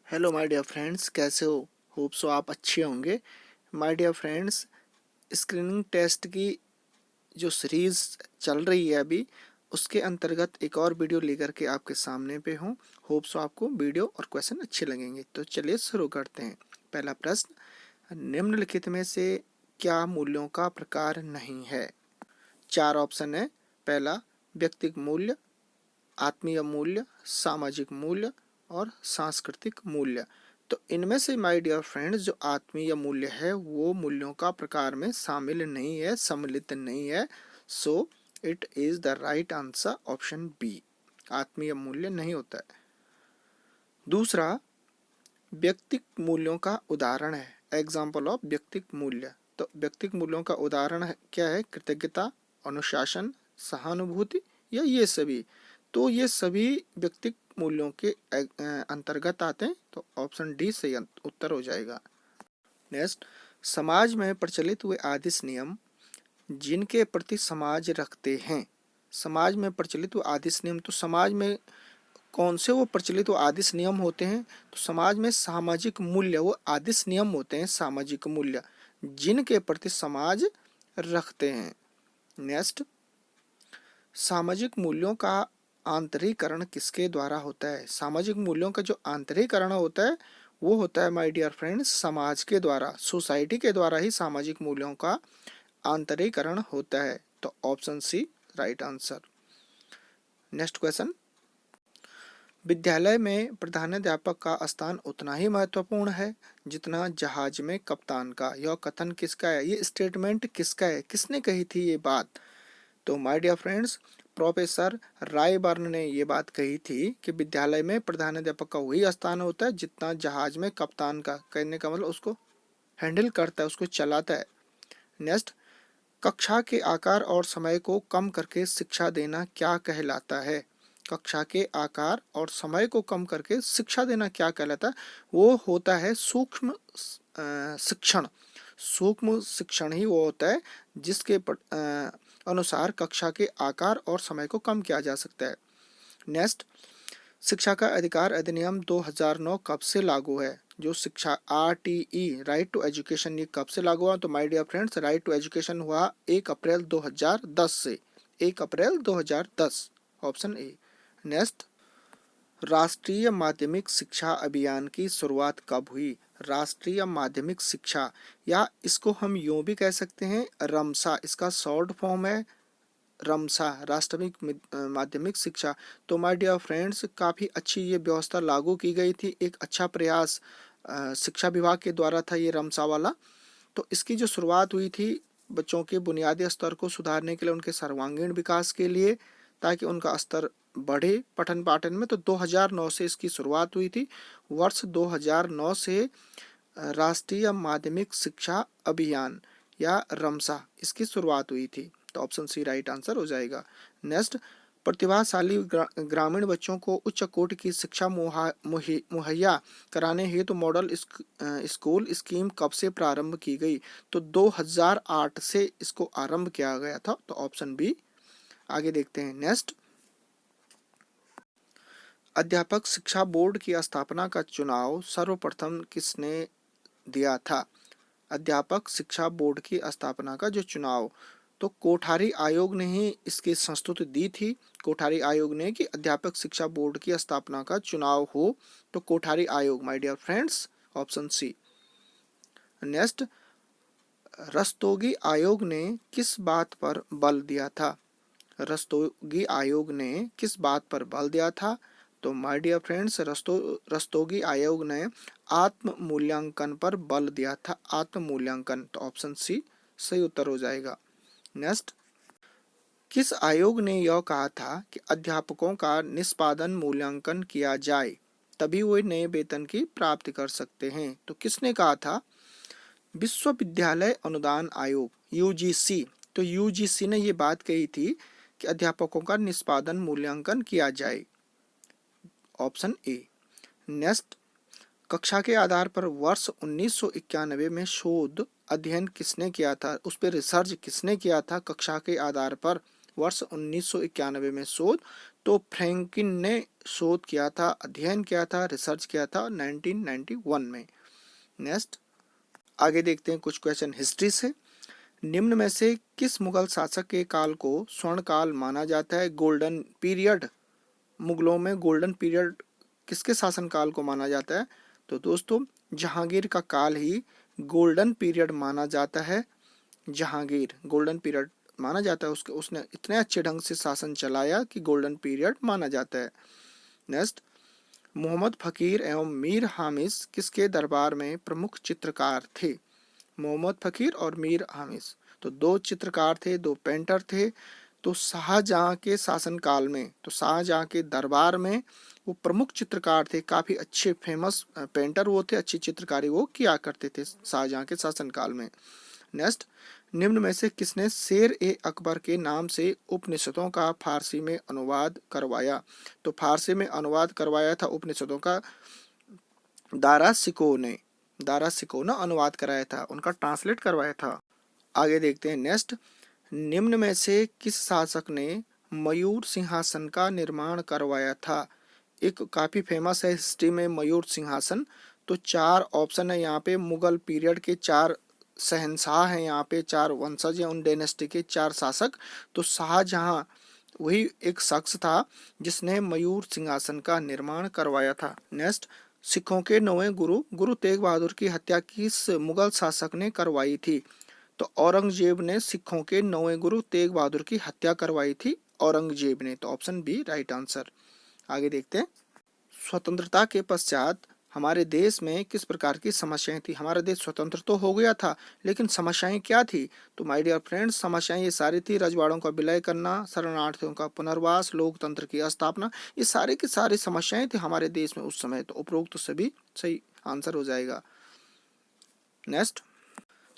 Hello my dear friends, कैसे हो? Hope so आप अच्छे होंगे। My dear friends, screening test की जो सीरीज़ चल रही है अभी, उसके अंतर्गत एक और वीडियो लेकर के आपके सामने पे हूँ। होप सो आपको वीडियो और क्वेश्चन अच्छे लगेंगे। तो चलिए शुरू करते हैं। पहला प्रश्न, निम्नलिखित में से क्या मूल्यों का प्रकार नहीं है? चार ऑप्शन है। पहला, व्यक्तिगत मूल्य, आत्मीय मूल्य, सामाजिक मूल्य और सांस्कृतिक मूल्य। तो इनमें से माय डियर फ्रेंड्स, जो आत्मीय मूल्य है वो मूल्यों का प्रकार में शामिल नहीं है, सम्मिलित नहीं है। So it is the right answer option B. आत्मीय मूल्य नहीं होता है। दूसरा, व्यक्तिगत मूल्यों का उदाहरण है। एग्जाम्पल ऑफ व्यक्तिगत मूल्य। तो व्यक्तिगत मूल्यों का उदाहरण क्या है? कृतज्ञता, अनुशासन, सहानुभूति या ये सभी। तो ये सभी व्यक्तिगत मूल्यों के अंतर्गत आते हैं। तो ऑप्शन डी सही उत्तर हो जाएगा। नेक्स्ट, समाज में प्रचलित हुए आदर्श नियम जिनके प्रति समाज रखते हैं। समाज में प्रचलित हुए आदर्श नियम, तो समाज में कौन से वो प्रचलित वो आदर्श नियम होते हैं? तो समाज में सामाजिक मूल्य, वो आदर्श नियम होते हैं सामाजिक मूल्य जिनके प्रति समाज रखते हैं। नेक्स्ट, सामाजिक मूल्यों का आंतरीकरण किसके द्वारा होता है? सामाजिक मूल्यों का जो आंतरीकरण होता है वो होता है माय डियर फ्रेंड्स समाज के द्वारा, सोसाइटी के द्वारा ही सामाजिक मूल्यों का आंतरीकरण होता है। तो option C right answer. Next question, विद्यालय में प्रधानाध्यापक का स्थान उतना ही महत्वपूर्ण है जितना जहाज में कप्तान का। यह कथन किसका है? ये स्टेटमेंट किसका है? किसने कही थी ये बात? तो my dear friends, professor Ryburn ने ये बात कही थी कि विद्यालय में प्रधानाध्यापक का वही स्थान होता है जितना जहाज में कप्तान का। कहने का मतलब उसको हैंडल करता है, उसको चलाता है। नेक्स्ट, कक्षा के आकार और समय को कम करके शिक्षा देना क्या कहलाता है? कक्षा के आकार और समय को कम करके शिक्षा देना क्या कहलाता है? वो होता है सूक्ष्म शिक्षण। सूक्ष्म शिक्षण ही वो होता है जिसके अनुसार कक्षा के आकार और समय को कम किया जा सकता है। नेक्स्ट, शिक्षा का अधिकार अधिनियम 2009 कब से लागू है? जो शिक्षा RTE राइट टू एजुकेशन, ये कब से लागू हुआ? तो my dear friends, right to education हुआ 1 अप्रैल 2010 से। 1 अप्रैल 2010, ऑप्शन ए। नेक्स्ट, राष्ट्रीय माध्यमिक शिक्षा अभियान की शुरुआत कब हुई? राष्ट्रीय माध्यमिक शिक्षा, या इसको हम यूं भी कह सकते हैं रमसा, इसका शॉर्ट फॉर्म है रमसा, राष्ट्रीय माध्यमिक शिक्षा। तो माय डियर फ्रेंड्स, काफ़ी अच्छी ये व्यवस्था लागू की गई थी। एक अच्छा प्रयास शिक्षा विभाग के द्वारा था ये रमसा वाला। तो इसकी जो शुरुआत हुई थी बच्चों के बुनियादी स्तर को सुधारने के लिए, उनके सर्वांगीण विकास के लिए, ताकि उनका स्तर बढ़े पठन पाठन में। तो 2009 से इसकी शुरुआत हुई थी। वर्ष 2009 से राष्ट्रीय माध्यमिक शिक्षा अभियान या रमसा, इसकी शुरुआत हुई थी। तो ऑप्शन सी राइट आंसर हो जाएगा। नेक्स्ट, प्रतिभाशाली ग्रामीण बच्चों को उच्च कोटि की शिक्षा मुहैया कराने हेतु तो मॉडल स्कूल स्कीम कब से प्रारंभ की गई? तो 2008 से इसको आरंभ किया गया था। तो ऑप्शन बी। आगे देखते हैं। नेक्स्ट, अध्यापक शिक्षा बोर्ड की स्थापना का चुनाव सर्वप्रथम किसने दिया था? अध्यापक शिक्षा बोर्ड की स्थापना का जो चुनाव, तो कोठारी आयोग ने ही इसकी संस्तुति दी थी। कोठारी आयोग ने कि अध्यापक शिक्षा बोर्ड की स्थापना का चुनाव हो। तो कोठारी आयोग my dear friends, option C. Next, रस्तोगी आयोग ने किस बात पर बल दिया था? रस्तोगी आयोग ने किस बात पर बल दिया था? तो माय डियर फ्रेंड्स, रस्तोगी आयोग ने आत्म मूल्यांकन पर बल दिया था। आत्म मूल्यांकन। तो ऑप्शन सी सही उत्तर हो जाएगा। नेक्स्ट, किस आयोग ने यह कहा था कि अध्यापकों का निष्पादन मूल्यांकन किया जाए तभी वे नए वेतन की प्राप्ति कर सकते हैं? तो किसने कहा था? विश्वविद्यालय अनुदान आयोग, UGC। तो UGC ने ये बात कही थी कि अध्यापकों का निष्पादन मूल्यांकन किया जाए। Option A. नेक्स्ट, कक्षा के आधार पर वर्ष 1991 में शोध अध्ययन किसने किया था? उस पर रिसर्च किसने किया था? कक्षा के आधार पर वर्ष 1991 में शोध। तो फ्रैंकलिन ने शोध किया था, अध्ययन किया था, रिसर्च किया था 1991 में। नेक्स्ट आगे देखते हैं कुछ क्वेश्चन हिस्ट्री से। निम्न में से किस मुगल शासक के काल को स्वर्ण काल माना जाता है? गोल्डन पीरियड, मुगलों में गोल्डन पीरियड किसके शासनकाल को माना जाता है? तो दोस्तों जहांगीर का काल ही गोल्डन पीरियड माना जाता है। जहांगीर गोल्डन पीरियड माना जाता है, उसने इतने अच्छे ढंग से शासन चलाया कि गोल्डन पीरियड माना जाता है। नेक्स्ट मोहम्मद फकीर एवं मीर हामिस किसके दरबार में प्रमुख चित्रकार थे? मोहम्मद फकीर और मीर हामिस तो दो चित्रकार थे, दो पेंटर थे। तो शाहजहां के शासनकाल में, तो शाहजहां के दरबार में वो प्रमुख चित्रकार थे, काफी अच्छे फेमस पेंटर वो थे, अच्छी चित्रकारी वो किया करते थे शाहजहां के शासनकाल में। नेक्स्ट निम्न में से किसने शेर ए अकबर के नाम से उपनिषदों का फारसी में अनुवाद करवाया? तो फारसी में अनुवाद करवाया था उपनिषदों का दारा सिको ने, दारा सिको ने अनुवाद कराया था, उनका ट्रांसलेट करवाया था। आगे देखते हैं नेक्स्ट निम्न में से किस शासक ने मयूर सिंहासन का निर्माण करवाया था? एक काफी फेमस है हिस्ट्री में मयूर सिंहासन। तो चार ऑप्शन है यहाँ पे, मुगल पीरियड के चार शहंशाह हैं यहाँ पे, चार वंशज हैं उन डायनेस्टी के चार शासक। तो शाहजहां वही एक शख्स था जिसने मयूर सिंहासन का निर्माण करवाया था। नेक्स्ट सिखों के नौवें गुरु गुरु तेग बहादुर की हत्या किस मुगल शासक ने करवाई थी? तो औरंगजेब ने सिखों के नौवें गुरु तेग बहादुर की हत्या करवाई थी, औरंगजेब ने। तो ऑप्शन बी राइट आंसर। आगे देखते हैं स्वतंत्रता के पश्चात हमारे देश में किस प्रकार की समस्याएं थी? हमारा देश स्वतंत्र तो हो गया था, लेकिन समस्याएं क्या थी? तो माय डियर फ्रेंड्स समस्याएं ये सारी थी, रजवाड़ों का विलय करना, शरणार्थियों का पुनर्वास, लोकतंत्र की स्थापना, ये सारी की सारी समस्याएं थी हमारे देश में उस समय। तो उपरोक्त तो सभी सही आंसर हो जाएगा। नेक्स्ट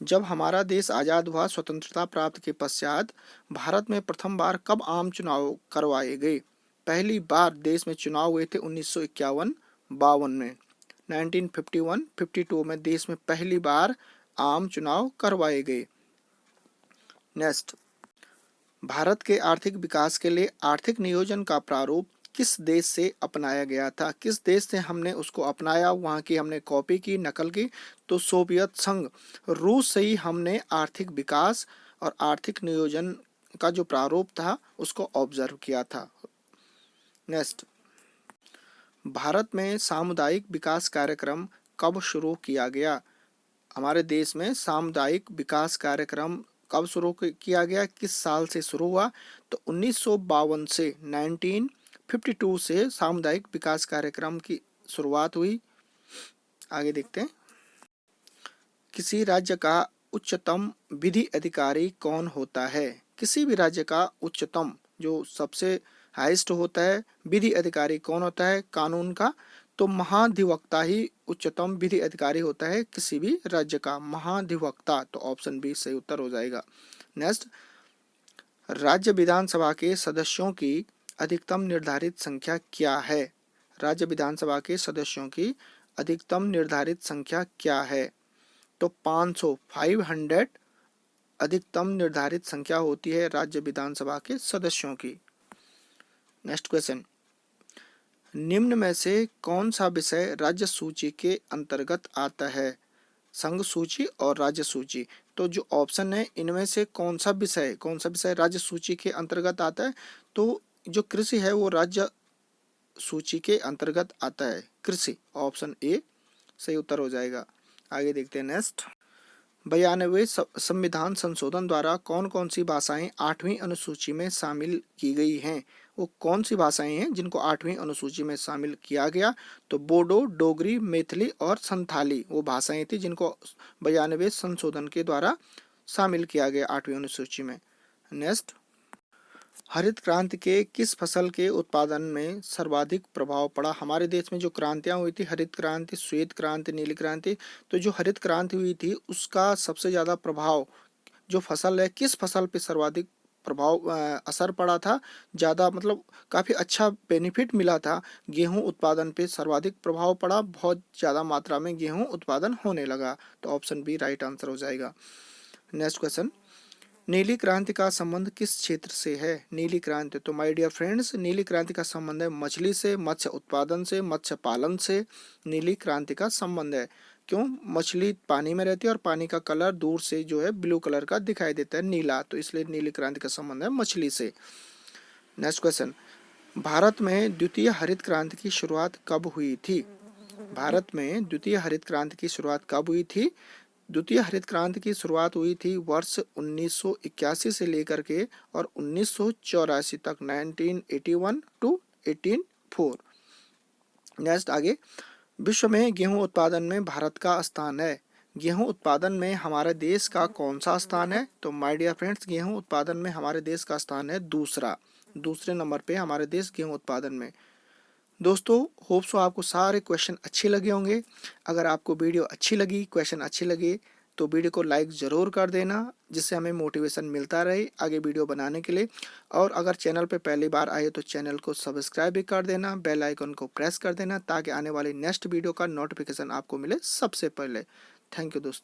जब हमारा देश आज़ाद हुआ स्वतंत्रता प्राप्त के पश्चात भारत में प्रथम बार कब आम चुनाव करवाए गए? पहली बार देश में चुनाव हुए थे 1951-52 में। 1951-52 में देश में पहली बार आम चुनाव करवाए गए। नेक्स्ट भारत के आर्थिक विकास के लिए आर्थिक नियोजन का प्रारूप किस देश से अपनाया गया था? किस देश से हमने उसको अपनाया, वहाँ की हमने कॉपी की, नकल की? तो सोवियत संघ, रूस से ही हमने आर्थिक विकास और आर्थिक नियोजन का जो प्रारूप था उसको ऑब्जर्व किया था। नेक्स्ट भारत में सामुदायिक विकास कार्यक्रम कब शुरू किया गया? हमारे देश में सामुदायिक विकास कार्यक्रम कब शुरू किया गया, किस साल से शुरू हुआ? तो 1952 से 1952 से सामुदायिक विकास कार्यक्रम की शुरुआत हुई। आगे देखते हैं किसी राज्य का उच्चतम विधि अधिकारी कौन होता है? किसी भी राज्य का उच्चतम जो सबसे हाईएस्ट होता है विधि अधिकारी कौन होता है कानून का? तो महाधिवक्ता ही उच्चतम विधि अधिकारी होता है किसी भी राज्य का, महाधिवक्ता। तो ऑप्शन बी सही उत्तर हो जाएगा। नेक्स्ट राज्य विधानसभा के सदस्यों की अधिकतम निर्धारित संख्या क्या है? राज्य विधानसभा के सदस्यों की अधिकतम निर्धारित संख्या क्या है? तो 500 अधिकतम निर्धारित संख्या होती है राज्य विधानसभा के सदस्यों की। नेक्स्ट क्वेश्चन निम्न में से कौन सा विषय राज्य सूची के अंतर्गत आता है? संघ सूची और राज्य सूची। तो जो ऑप्शन है इनमें से कौन सा विषय राज्य सूची के अंतर्गत आता है? तो जो कृषि है वो राज्य सूची के अंतर्गत आता है, कृषि। ऑप्शन ए सही उत्तर हो जाएगा। आगे देखते हैं नेक्स्ट 92वें संविधान संशोधन द्वारा कौन कौन सी भाषाएं 8वीं अनुसूची में शामिल की गई हैं? वो कौन सी भाषाएं हैं जिनको 8वीं अनुसूची में शामिल किया गया? तो बोडो, डोगरी, मैथिली और संथाली वो भाषाएं थी जिनको 92वें संशोधन के द्वारा शामिल किया गया 8वीं अनुसूची में। नेक्स्ट हरित क्रांति के किस फसल के उत्पादन में सर्वाधिक प्रभाव पड़ा? हमारे देश में जो क्रांतियां हुई थी, हरित क्रांति, श्वेत क्रांति, नीली क्रांति, तो जो हरित क्रांति हुई थी उसका सबसे ज्यादा प्रभाव जो फसल है किस फसल पे सर्वाधिक प्रभाव असर पड़ा था? ज्यादा मतलब काफी अच्छा बेनिफिट मिला था, गेहूं उत्पादन पे सर्वाधिक प्रभाव पड़ा, बहुत ज्यादा मात्रा में गेहूं उत्पादन होने लगा। तो ऑप्शन बी राइट आंसर हो जाएगा। नेक्स्ट क्वेश्चन नीली क्रांति का संबंध किस क्षेत्र से है? नीली क्रांति, तो माय डियर फ्रेंड्स, नीली क्रांति का संबंध है मछली से, मत्स्य उत्पादन से, मत्स्य पालन से नीली क्रांति का संबंध है। क्यों? मछली पानी में रहती है और पानी का कलर दूर से जो है ब्लू कलर का दिखाई देता है, नीला, तो इसलिए नीली क्रांति का संबंध है मछली से। नेक्स्ट क्वेश्चन, भारत में द्वितीय हरित क्रांति की शुरुआत कब हुई थी? भारत में द्वितीय हरित क्रांति की शुरुआत कब हुई थी? द्वितीय हरित क्रांति की शुरुआत हुई थी वर्ष 1981 से लेकर के और 1984 तक, 1981 टू 1804। नेक्स्ट आगे, विश्व में गेहूं उत्पादन में भारत का स्थान है। गेहूं उत्पादन में हमारे देश का कौन सा स्थान है? तो माय डियर फ्रेंड्स, गेहूं उत्पादन में हमारे देश का स्थान है दूसरे नंबर पे हमारे देश गेहूं उत्पादन में। दोस्तों, होप सो आपको सारे क्वेश्चन अच्छे लगे होंगे। अगर आपको वीडियो अच्छी लगी, क्वेश्चन अच्छे लगे, तो वीडियो को लाइक ज़रूर कर देना, जिससे हमें मोटिवेशन मिलता रहे आगे वीडियो बनाने के लिए। और अगर चैनल पे पहली बार आए तो चैनल को सब्सक्राइब भी कर देना, बेल आइकन को प्रेस कर देना, ताकि आने वाली नेक्स्ट वीडियो का नोटिफिकेशन आपको मिले सबसे पहले। थैंक यू दोस्तों।